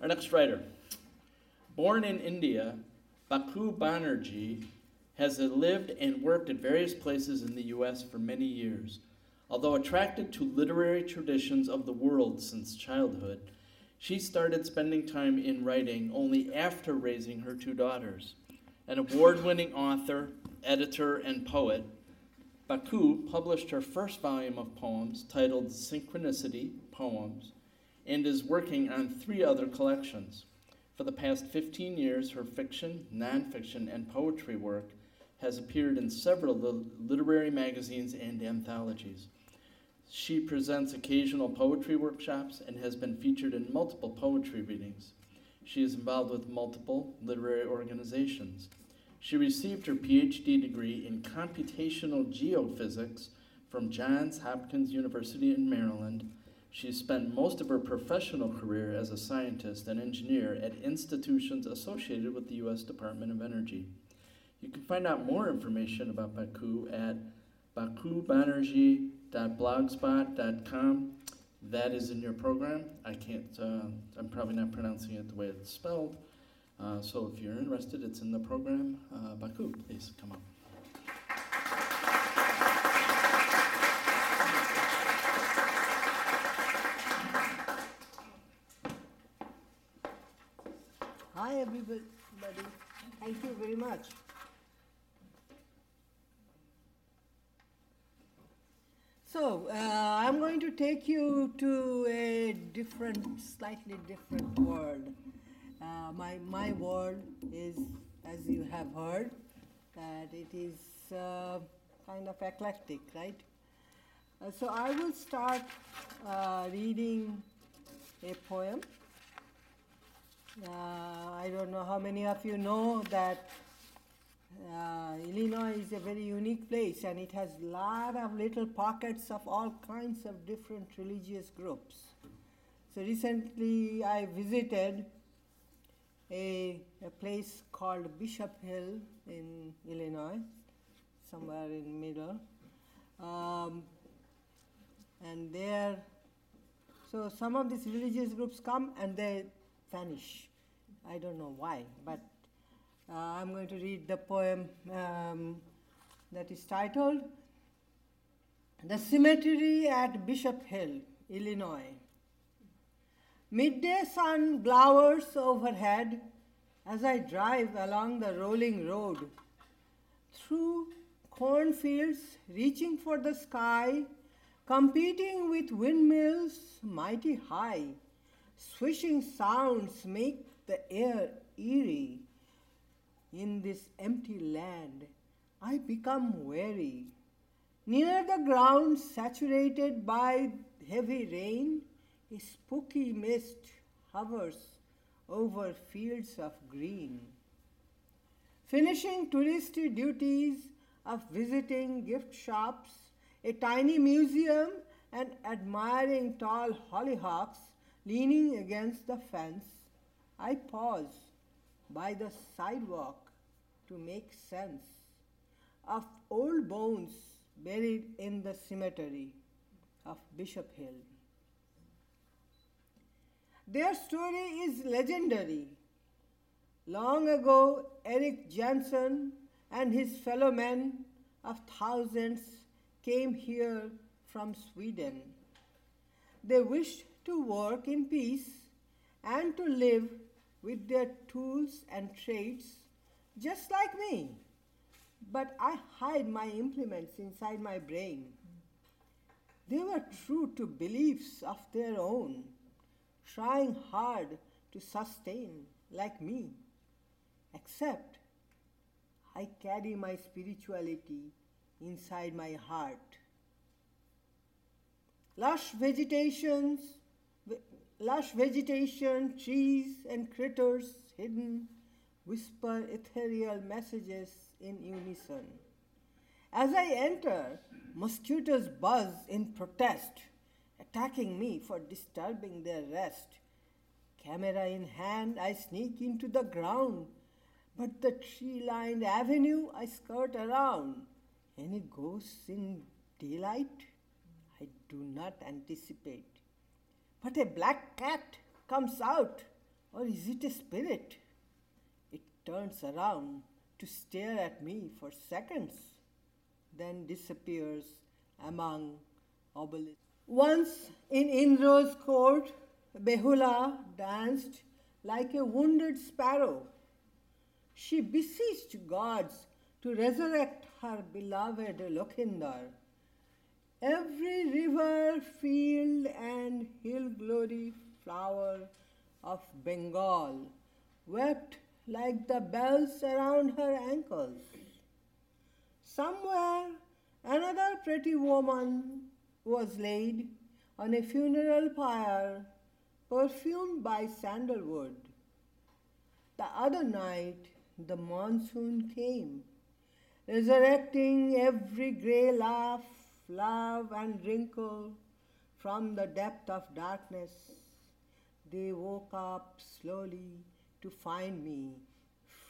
Our next writer. Born in India, Bakul Banerjee has lived and worked at various places in the U.S. for many years. Although attracted to literary traditions of the world since childhood, she started spending time in writing only after raising her two daughters. An award-winning author, editor, and poet, Bakul published her first volume of poems titled Synchronicity Poems and is working on 3 other collections. For the past 15 years, her fiction, nonfiction, and poetry work has appeared in several literary magazines and anthologies. She presents occasional poetry workshops and has been featured in multiple poetry readings. She is involved with multiple literary organizations. She received her PhD degree in computational geophysics from Johns Hopkins University in Maryland. She spent most of her professional career as a scientist and engineer at institutions associated with the U.S. Department of Energy. You can find out more information about Bakul at bakulbanerjee.blogspot.com. That is in your program. I'm probably not pronouncing it the way it's spelled. So if you're interested, it's in the program. Bakul, please come up. Hi, everybody. Thank you very much. So, I'm going to take you to a slightly different world. My world is, as you have heard, that it is kind of eclectic, right? So I will start reading a poem. I don't know how many of you know that Illinois is a very unique place, and it has a lot of little pockets of all kinds of different religious groups. So recently I visited a place called Bishop Hill in Illinois, somewhere in the middle. And there, so some of these religious groups come and they vanish. I don't know why, but I'm going to read the poem that is titled The Cemetery at Bishop Hill, Illinois. Midday sun glowers overhead as I drive along the rolling road. Through cornfields reaching for the sky, competing with windmills mighty high. Swishing sounds make the air eerie. In this empty land, I become weary. Near the ground saturated by heavy rain, a spooky mist hovers over fields of green. Finishing touristy duties of visiting gift shops, a tiny museum, and admiring tall hollyhocks leaning against the fence, I pause by the sidewalk to make sense of old bones buried in the cemetery of Bishop Hill. Their story is legendary. Long ago, Eric Jansen and his fellow men of thousands came here from Sweden. They wished to work in peace and to live with their tools and trades just like me. But I hide my implements inside my brain. They were true to beliefs of their own, trying hard to sustain like me. Except I carry my spirituality inside my heart. Lush vegetation, trees and critters hidden whisper ethereal messages in unison. As I enter, mosquitoes buzz in protest, attacking me for disturbing their rest. Camera in hand, I sneak into the ground, but the tree-lined avenue I skirt around. Any ghosts in daylight? I do not anticipate. But a black cat comes out Or is it a spirit? It turns around to stare at me for seconds, then disappears among obelisks. Once in Indra's court, Behula danced like a wounded sparrow. She beseeched gods to resurrect her beloved Lokhindar. Every river, field, and hill glory flower of Bengal wept like the bells around her ankles. Somewhere, another pretty woman was laid on a funeral pyre perfumed by sandalwood. The other night, the monsoon came, resurrecting every grey laugh, love, and wrinkle from the depth of darkness. They woke up slowly to find me,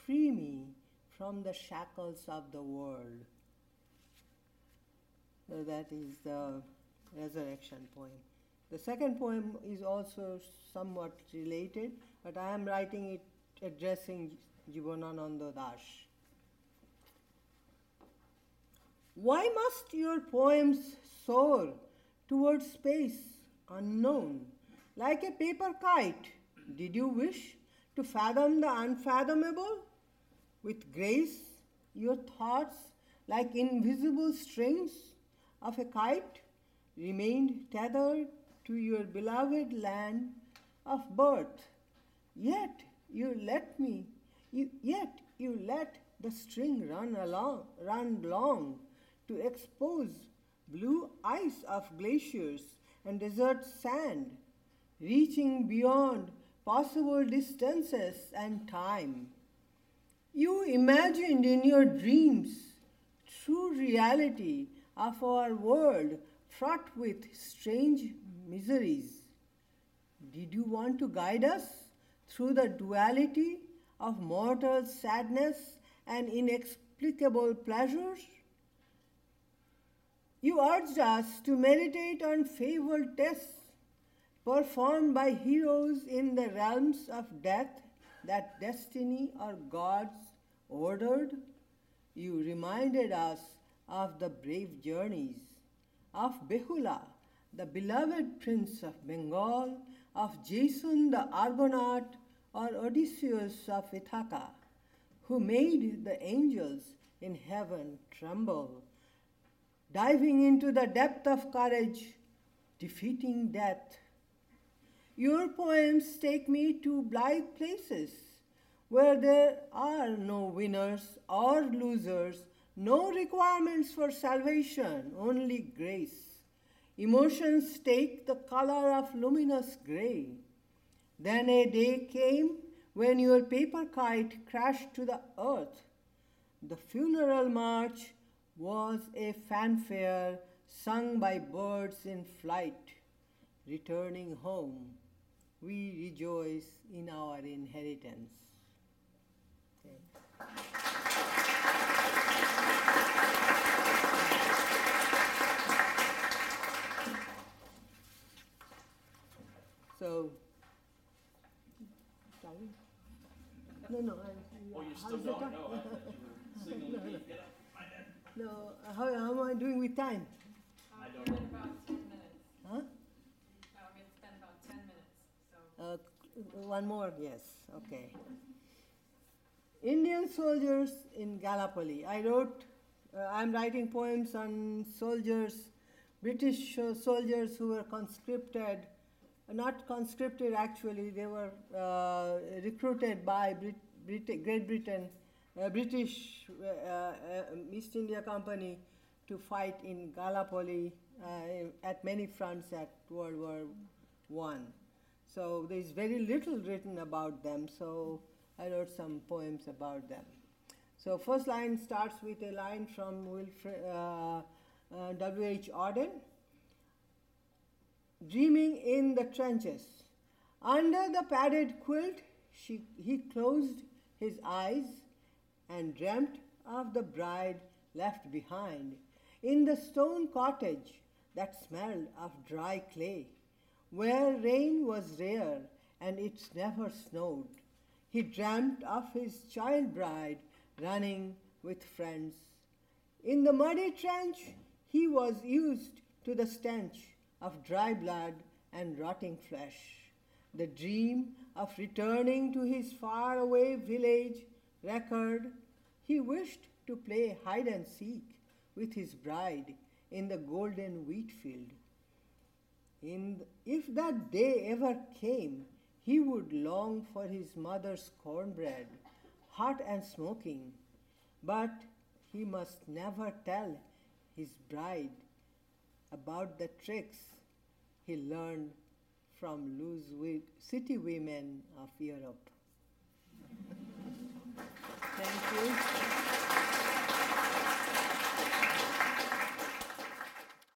free me from the shackles of the world. So that is the resurrection poem. The second poem is also somewhat related, but I am writing it addressing Jivanananda Das. Why must your poems soar towards space unknown, like a paper kite? Did you wish to fathom the unfathomable? With grace, your thoughts, like invisible strings of a kite, remained tethered to your beloved land of birth. Yet you let the string run long to expose blue ice of glaciers and desert sand, reaching beyond possible distances and time. You imagined in your dreams true reality of our world fraught with strange miseries. Did you want to guide us through the duality of mortal sadness and inexplicable pleasures? You urged us to meditate on fabled tests performed by heroes in the realms of death that destiny or gods ordered. You reminded us of the brave journeys of Behula, the beloved prince of Bengal, of Jason the Argonaut, or Odysseus of Ithaca, who made the angels in heaven tremble, diving into the depth of courage, defeating death. Your poems take me to blithe places where there are no winners or losers, no requirements for salvation, only grace. Emotions take the color of luminous gray. Then a day came when your paper kite crashed to the earth. The funeral march was a fanfare sung by birds in flight. Returning home, we rejoice in our inheritance. Okay. So, sorry? No. Oh, you still don't know? I thought you were signaling me. Get up. My bad. No, how am I doing with time? I don't know. About 10 minutes. Huh? It's been about 10 minutes. So. One more, yes, okay. Indian soldiers in Gallipoli. I'm writing poems on soldiers, British soldiers who were conscripted, not conscripted actually, they were recruited by Great Britain, British East India Company to fight in Gallipoli at many fronts at World War I. So there's very little written about them, so I wrote some poems about them. So first line starts with a line from W.H. Auden. Dreaming in the trenches. Under the padded quilt, he closed his eyes and dreamt of the bride left behind in the stone cottage that smelled of dry clay, where rain was rare and it never snowed. He dreamt of his child bride running with friends. In the muddy trench, he was used to the stench of dry blood and rotting flesh. The dream of returning to his faraway village recurred. He wished to play hide and seek with his bride in the golden wheat field. If that day ever came, he would long for his mother's cornbread, hot and smoking. But he must never tell his bride about the tricks he learned from city women of Europe. Thank you.